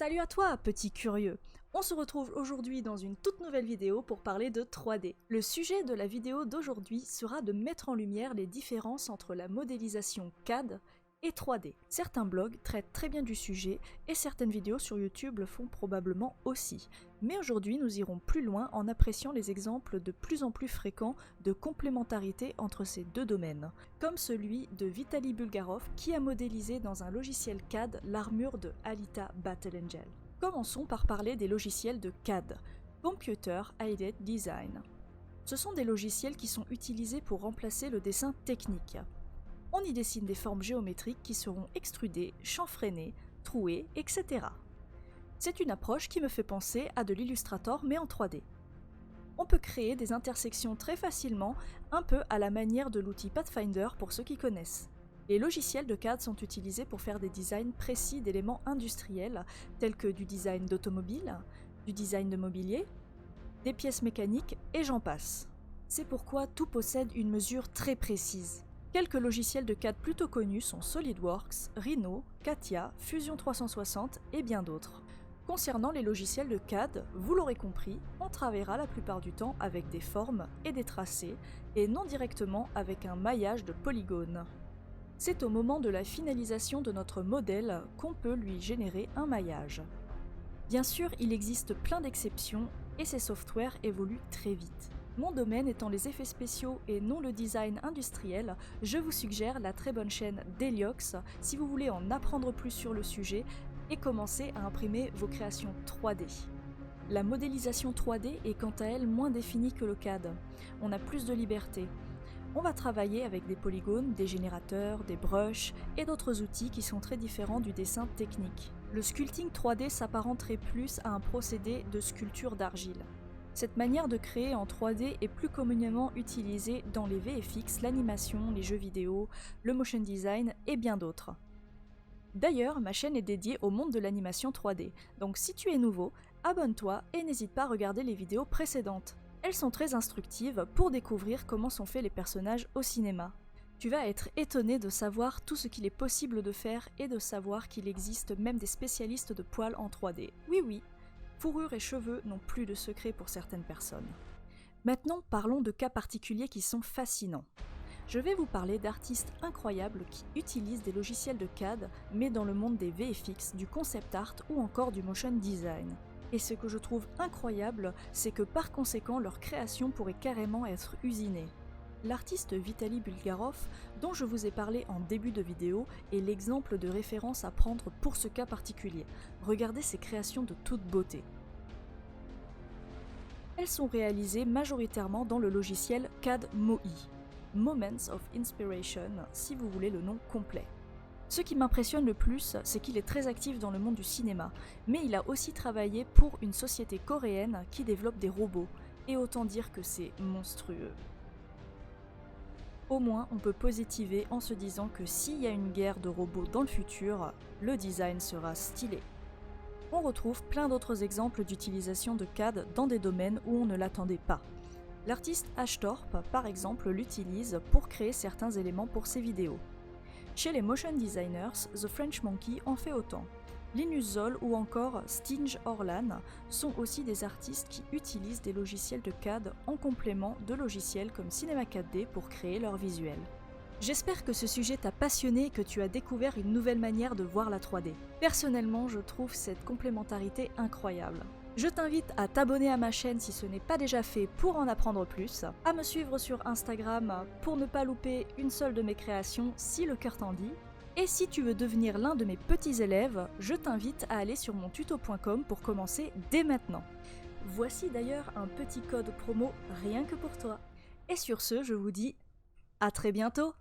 Salut à toi, petit curieux! On se retrouve aujourd'hui dans une toute nouvelle vidéo pour parler de 3D. Le sujet de la vidéo d'aujourd'hui sera de mettre en lumière les différences entre la modélisation CAD et 3D. Certains blogs traitent très bien du sujet et certaines vidéos sur YouTube le font probablement aussi. Mais aujourd'hui, nous irons plus loin en appréciant les exemples de plus en plus fréquents de complémentarité entre ces deux domaines, comme celui de Vitaly Bulgarov qui a modélisé dans un logiciel CAD l'armure de Alita Battle Angel. Commençons par parler des logiciels de CAD, Computer Aided Design. Ce sont des logiciels qui sont utilisés pour remplacer le dessin technique. On y dessine des formes géométriques qui seront extrudées, chanfreinées, trouées, etc. C'est une approche qui me fait penser à de l'Illustrator mais en 3D. On peut créer des intersections très facilement, un peu à la manière de l'outil Pathfinder pour ceux qui connaissent. Les logiciels de CAD sont utilisés pour faire des designs précis d'éléments industriels, tels que du design d'automobile, du design de mobilier, des pièces mécaniques et j'en passe. C'est pourquoi tout possède une mesure très précise. Quelques logiciels de CAD plutôt connus sont SolidWorks, Rhino, CATIA, Fusion 360 et bien d'autres. Concernant les logiciels de CAD, vous l'aurez compris, on travaillera la plupart du temps avec des formes et des tracés, et non directement avec un maillage de polygones. C'est au moment de la finalisation de notre modèle qu'on peut lui générer un maillage. Bien sûr, il existe plein d'exceptions, et ces softwares évoluent très vite. Mon domaine étant les effets spéciaux et non le design industriel, je vous suggère la très bonne chaîne Deliox si vous voulez en apprendre plus sur le sujet et commencer à imprimer vos créations 3D. La modélisation 3D est quant à elle moins définie que le CAD. On a plus de liberté. On va travailler avec des polygones, des générateurs, des brushes et d'autres outils qui sont très différents du dessin technique. Le sculpting 3D s'apparenterait plus à un procédé de sculpture d'argile. Cette manière de créer en 3D est plus communément utilisée dans les VFX, l'animation, les jeux vidéo, le motion design et bien d'autres. D'ailleurs, ma chaîne est dédiée au monde de l'animation 3D, donc si tu es nouveau, abonne-toi et n'hésite pas à regarder les vidéos précédentes. Elles sont très instructives pour découvrir comment sont faits les personnages au cinéma. Tu vas être étonné de savoir tout ce qu'il est possible de faire et de savoir qu'il existe même des spécialistes de poils en 3D. Oui, fourrure et cheveux n'ont plus de secret pour certaines personnes. Maintenant, parlons de cas particuliers qui sont fascinants. Je vais vous parler d'artistes incroyables qui utilisent des logiciels de CAD, mais dans le monde des VFX, du concept art ou encore du motion design. Et ce que je trouve incroyable, c'est que par conséquent, leur création pourrait carrément être usinée. L'artiste Vitaly Bulgarov, dont je vous ai parlé en début de vidéo, est l'exemple de référence à prendre pour ce cas particulier. Regardez ces créations de toute beauté. Elles sont réalisées majoritairement dans le logiciel CAD MOI, Moments of Inspiration, si vous voulez le nom complet. Ce qui m'impressionne le plus, c'est qu'il est très actif dans le monde du cinéma, mais il a aussi travaillé pour une société coréenne qui développe des robots, et autant dire que c'est monstrueux. Au moins, on peut positiver en se disant que s'il y a une guerre de robots dans le futur, le design sera stylé. On retrouve plein d'autres exemples d'utilisation de CAD dans des domaines où on ne l'attendait pas. L'artiste Ashtorp, par exemple, l'utilise pour créer certains éléments pour ses vidéos. Chez les motion designers, The French Monkey en fait autant. Linus Zoll ou encore Stinge Orlan sont aussi des artistes qui utilisent des logiciels de CAD en complément de logiciels comme Cinema 4D pour créer leurs visuels. J'espère que ce sujet t'a passionné et que tu as découvert une nouvelle manière de voir la 3D. Personnellement, je trouve cette complémentarité incroyable. Je t'invite à t'abonner à ma chaîne si ce n'est pas déjà fait pour en apprendre plus, à me suivre sur Instagram pour ne pas louper une seule de mes créations si le cœur t'en dit. Et si tu veux devenir l'un de mes petits élèves, je t'invite à aller sur montuto.com pour commencer dès maintenant. Voici d'ailleurs un petit code promo rien que pour toi. Et sur ce, je vous dis à très bientôt!